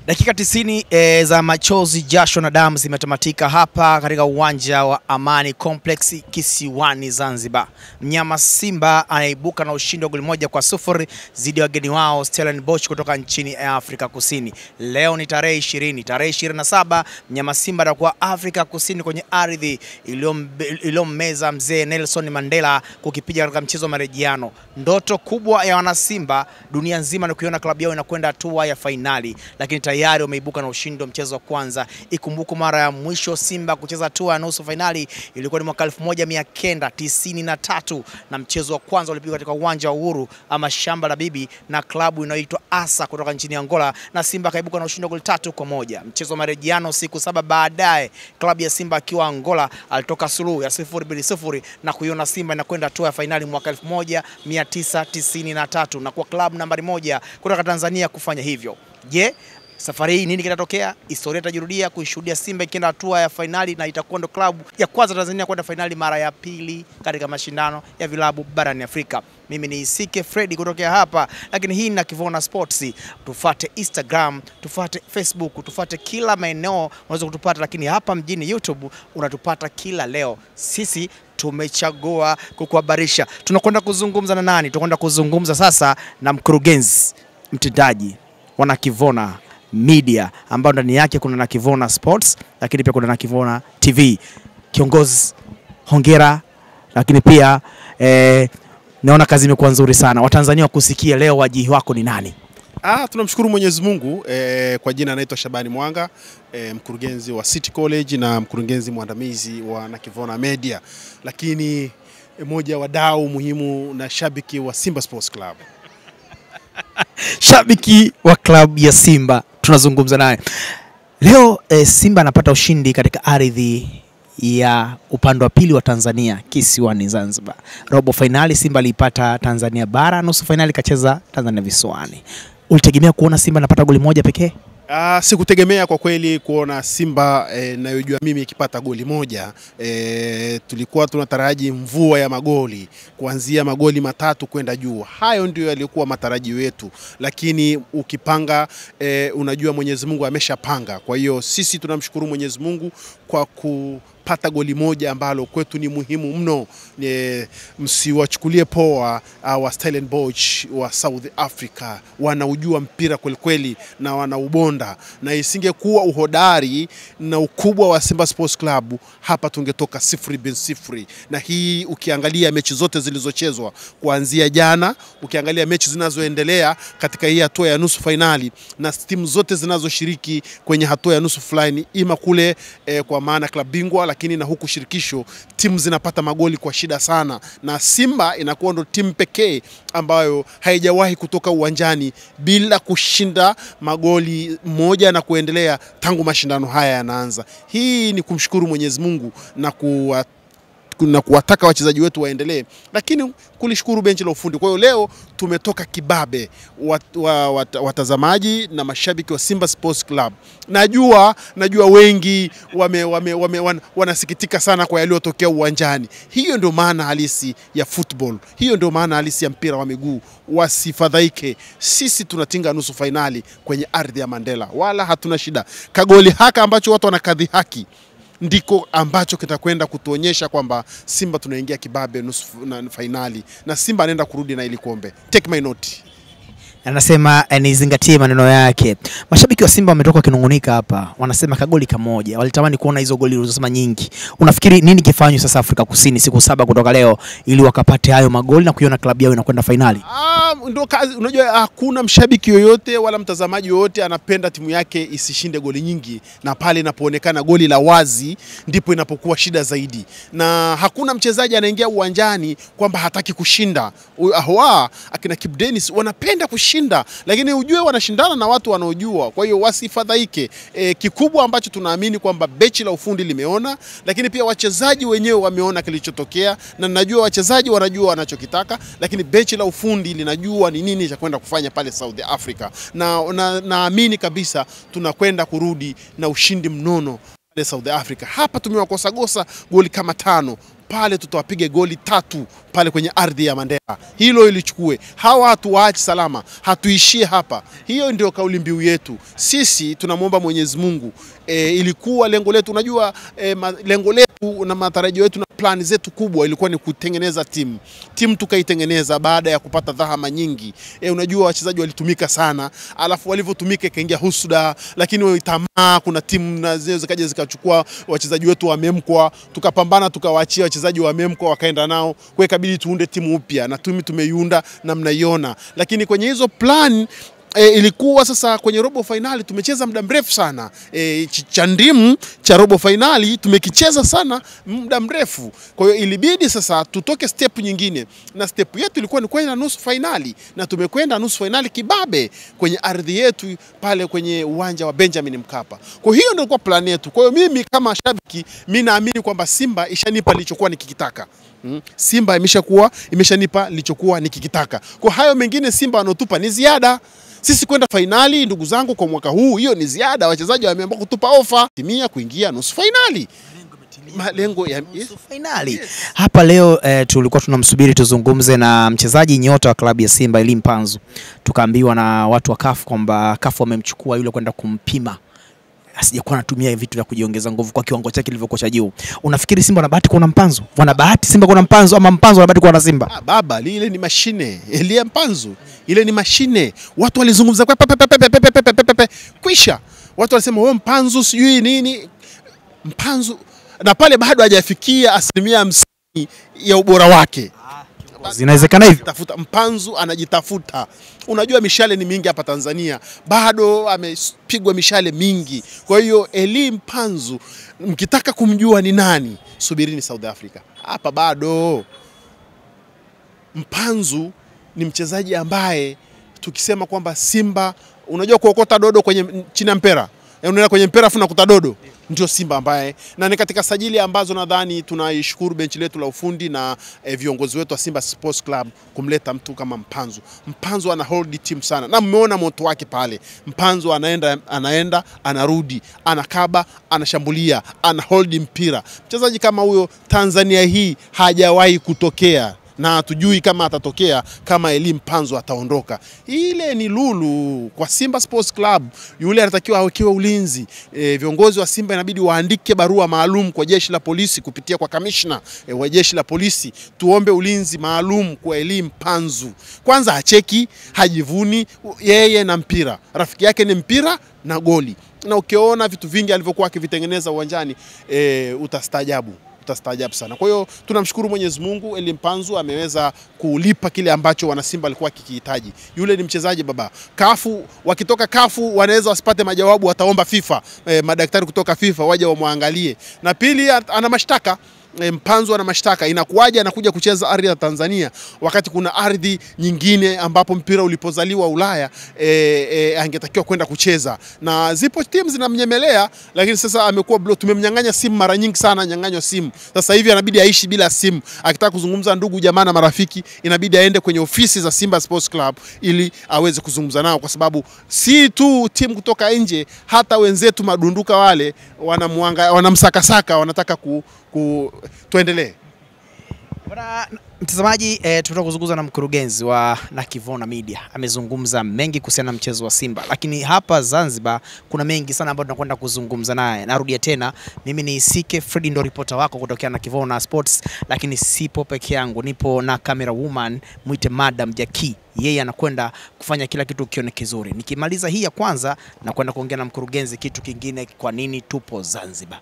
Dakika 90 za machozi, jasho na damu zimetamatika hapa katika uwanja wa Amani Complex kisiwani Zanzibar. Mnyama Simba anaibuka na ushindi wa goli 1-0 dhidi ya wageni wao Stellenbosch kutoka nchini Afrika Kusini. Leo ni tarehe 20, tarehe 27 mnyama Simba atakuwa Afrika Kusini kwenye ardhi iliyommeza mzee Nelson Mandela kukipiga katika mchezo wa marejeano. Ndoto kubwa ya wana Simba dunia nzima ni kuiona klabu yao inakwenda hatua ya fainali, lakini tayari wameibuka na ushindi wa mchezo wa kwanza. Ikumbuku mara ya mwisho Simba kucheza hatua ya nusu finali ilikuwa ni mwaka 1993 na mchezo wa kwanza ulipigwa katika uwanja wa Uhuru ama shamba la bibi na klabu inayoitwa Asa kutoka nchini Angola, na Simba kaibuka na ushindi wa goli 3-1. Mchezo wa marejeano siku 7 baadaye, klabu ya Simba akiwa Angola alitoka suluhu ya 0-0 na kuiona Simba inakwenda hatua ya fainali mwaka 1993 na kwa klabu nambari 1 kutoka Tanzania kufanya hivyo. Je, safari hii nini kitatokea? Historia itajirudia kuishuhudia Simba ikienda hatua ya fainali, na itakuwa ndo klabu ya kwanza Tanzania kwenda fainali mara ya pili katika mashindano ya vilabu barani Afrika. Mimi ni Isike Freddy kutokea hapa, lakini hii na Kivona Sports. Tufuate Instagram, tufuate Facebook, tufuate kila maeneo unaweza kutupata, lakini hapa mjini YouTube unatupata kila leo. Sisi tumechagua kukuhabarisha. Tunakwenda kuzungumza na nani? Tunakwenda kuzungumza sasa na mkurugenzi mtendaji wana Kivona Media, ambao ndani yake kuna na Kivona Sports, lakini pia kuna na Kivona TV. Kiongozi, hongera, lakini pia naona kazi imekuwa nzuri sana. Watanzania wakusikia leo, wajihi wako ni nani? Tunamshukuru Mwenyezi Mungu. Kwa jina naitwa Shabani Mwanga, mkurugenzi wa City College na mkurugenzi mwandamizi wa na Kivona Media, lakini moja wadau muhimu na shabiki wa Simba Sports Club. Shabiki wa klabu ya Simba tunazungumza naye leo. Simba anapata ushindi katika ardhi ya upande wa pili wa Tanzania kisiwani Zanzibar. Robo finali Simba alipata Tanzania bara, nusu finali kacheza Tanzania visiwani. Ulitegemea kuona Simba anapata goli moja pekee? Sikutegemea kwa kweli kuona Simba nayojua mimi ikipata goli moja. Tulikuwa tunataraji mvua ya magoli, kuanzia magoli 3 kwenda juu. Hayo ndio yalikuwa matarajio yetu, lakini ukipanga unajua Mwenyezi Mungu ameshapanga. Kwa hiyo sisi tunamshukuru Mwenyezi Mungu kwa kupata goli moja ambalo kwetu ni muhimu mno. Msiwachukulie poa wa Stellenbosch wa South Africa, wanaujua mpira kweli na wanaubonda, na isingekuwa uhodari na ukubwa wa Simba Sports Club hapa tungetoka 0-0. Na hii ukiangalia mechi zote zilizochezwa kuanzia jana, ukiangalia mechi zinazoendelea katika hii hatua ya nusu finali na timu zote zinazoshiriki kwenye hatua ya nusu finali, ima kule kwa maana klabu bingwa, lakini na huku shirikisho, timu zinapata magoli kwa shida sana, na Simba inakuwa ndo timu pekee ambayo haijawahi kutoka uwanjani bila kushinda magoli moja na kuendelea tangu mashindano haya yanaanza. Hii ni kumshukuru Mwenyezi Mungu na kuwataka wachezaji wetu waendelee, lakini kulishukuru benchi la ufundi. Kwa hiyo leo tumetoka kibabe, watazamaji na mashabiki wa Simba Sports Club. Najua wengi wanasikitika sana kwa yaliyotokea uwanjani. Hiyo ndio maana halisi ya football, hiyo ndio maana halisi ya mpira wa miguu. Wasifadhaike, sisi tunatinga nusu finali kwenye ardhi ya Mandela, wala hatuna shida. Kagoli haka ambacho watu wanakadhi haki ndiko ambacho kitakwenda kutuonyesha kwamba Simba tunaingia kibabe nusu finali, na Simba anaenda kurudi na ili kombe. Take my note. Anasema nizingatie maneno yake. Mashabiki wa Simba wametoka kinungunika hapa, wanasema kagoli kamoja. Walitamani kuona hizo goli ulizosema nyingi. Unafikiri nini kifanywe sasa Afrika Kusini siku 7 kutoka leo ili wakapate hayo magoli na kuiona klabu yao inakwenda finali? Ndio kazi. Unajua hakuna mshabiki yoyote wala mtazamaji yoyote anapenda timu yake isishinde goli nyingi, na pale inapoonekana goli la wazi ndipo inapokuwa shida zaidi. Na hakuna mchezaji anaingia uwanjani kwamba hataki kushinda. Akina Kip Dennis wanapenda kushinda, lakini ujue wanashindana na watu wanaojua. Kwa hiyo wasifadhaike. Kikubwa ambacho tunaamini kwamba benchi la ufundi limeona, lakini pia wachezaji wenyewe wameona kilichotokea, na najua wachezaji wanajua wanachokitaka, lakini benchi la ufundi linajua ni nini cha kwenda kufanya pale South Africa. Na naamini kabisa tunakwenda kurudi na ushindi mnono pale South Africa. Hapa tumewakosa goli kama 5. pale tutawapiga goli 3 pale kwenye ardhi ya Mandela. Hilo ilichukue. Hawa hatuwaachi salama, hatuishie hapa. Hiyo ndio kauli mbiu yetu. Sisi tunamwomba Mwenyezi Mungu. Ilikuwa lengo letu, unajua lengo letu na matarajio yetu na plani zetu kubwa ilikuwa ni kutengeneza timu. Timu tukaitengeneza baada ya kupata dhahama nyingi. Unajua wachezaji walitumika sana, alafu walivyotumika ikaingia husuda, lakini tamaa, kuna timu na zikaja zikachukua wachezaji wetu wamemkwa, tukapambana tukawaachia wachezaji wamemkwa wakaenda nao, kwa ikabidi tuunde timu upya na tumeiunda na mnaiona. Lakini kwenye hizo plan ilikuwa sasa kwenye robo finali tumecheza muda mrefu sana. Chandimu cha robo finali tumekicheza sana muda mrefu. Kwa hiyo ilibidi sasa tutoke step nyingine, na step yetu ilikuwa ni kwenda nusu finali, na tumekwenda nusu finali kibabe kwenye ardhi yetu pale kwenye uwanja wa Benjamin Mkapa. Kwa hiyo ndio ilikuwa plan yetu. Kwa hiyo mimi kama shabiki, mimi naamini kwamba Simba ishanipa nilichokuwa nikikitaka. Simba imeshanipa nilichokuwa nikikitaka. Kwa hayo mengine Simba wanotupa ni ziada. Sisi kwenda finali, ndugu zangu, kwa mwaka huu, hiyo ni ziada. Wachezaji wameamua kutupa ofa timia kuingia nusu finali. Malengo ya nusu finali. Yes. Hapa leo tulikuwa tunamsubiri tuzungumze na mchezaji nyota wa klabu ya Simba Elie Mpanzu. Tukaambiwa na watu wa CAF kwamba CAF wamemchukua yule kwenda kumpima, asijakuwa anatumia vitu vya kujiongeza nguvu kwa kiwango chake kilivyokuwa cha juu. Unafikiri Simba wana bahati kuwa na Mpanzu? Wana bahati Simba kuwa na Mpanzu, ama Mpanzu wana bahati kuwa na Simba? Baba, ile ni mashine. Elie Mpanzu ile ni mashine. Watu walizungumza kwa kwisha. Watu walisema wewe Mpanzu sijui nini. Mpanzu na pale bado hajafikia 50% ya ubora wake. Zinawezekana hivi. Mpanzu anajitafuta. Unajua mishale ni mingi hapa Tanzania. Bado amepigwa mishale mingi. Kwa hiyo Elie Mpanzu, mkitaka kumjua ni nani, subirini South Africa. Hapa bado. Mpanzu ni mchezaji ambaye tukisema kwamba Simba, unajua kuokota dodo kwenye chini ya mpera, unaenda kwenye mpera afu nakuta dodo, ndio Simba ambaye, na ni katika sajili ambazo nadhani tunaishukuru benchi letu la ufundi na viongozi wetu wa Simba Sports Club kumleta mtu kama Mpanzu. Mpanzu ana hold team sana, na mmeona moto wake pale. Mpanzu anaenda anarudi, anakaba, anashambulia, ana hold mpira. Mchezaji kama huyo Tanzania hii hajawahi kutokea, na hatujui kama atatokea kama Elie Mpanzu ataondoka. Ile ni lulu kwa Simba Sports Club. Yule anatakiwa awekewe ulinzi. Viongozi wa Simba inabidi waandike barua maalum kwa jeshi la polisi kupitia kwa kamishna wa jeshi la polisi, tuombe ulinzi maalum kwa Elie Mpanzu. Kwanza hacheki, hajivuni, yeye na mpira. Rafiki yake ni mpira na goli. Na ukiona vitu vingi alivyokuwa akivitengeneza uwanjani, utastaajabu sana. Kwa hiyo tunamshukuru Mwenyezi Mungu, Elie Mpanzu ameweza kulipa kile ambacho wana Simba walikuwa kikihitaji. Yule ni mchezaji baba. Kafu, wakitoka Kafu wanaweza wasipate majawabu, wataomba FIFA, madaktari kutoka FIFA waje wamwangalie. Na pili, ana mashtaka. Mpanzu ana mashtaka. Inakuwaje anakuja kucheza ardhi ya Tanzania wakati kuna ardhi nyingine ambapo mpira ulipozaliwa Ulaya angetakiwa kwenda kucheza, na zipo timu zinamnyemelea, lakini sasa amekuwa tumemnyang'anya simu mara nyingi sana, nyang'anywa simu. Sasa hivi anabidi aishi bila simu. Akitaka kuzungumza ndugu jamaa na marafiki inabidi aende kwenye ofisi za Simba Sports Club ili aweze kuzungumza nao, kwa sababu si tu timu kutoka nje, hata wenzetu madunduka wale wanamsakasaka, wanataka tuendelee. Bwana mtazamaji, tunataka kuzungumza na mkurugenzi wa Nakivona Media. Amezungumza mengi kuhusiana na mchezo wa Simba, lakini hapa Zanzibar kuna mengi sana ambayo tunakwenda kuzungumza naye. Narudia tena, mimi ni Sike Fred, ndo reporter wako kutokea Nakivona Sports, lakini sipo peke yangu, nipo na camera woman, muite Madam Jackie. Yeye anakwenda kufanya kila kitu kione kizuri. Nikimaliza hii ya kwanza na kwenda kuongea na mkurugenzi kitu kingine, kwa nini tupo Zanzibar.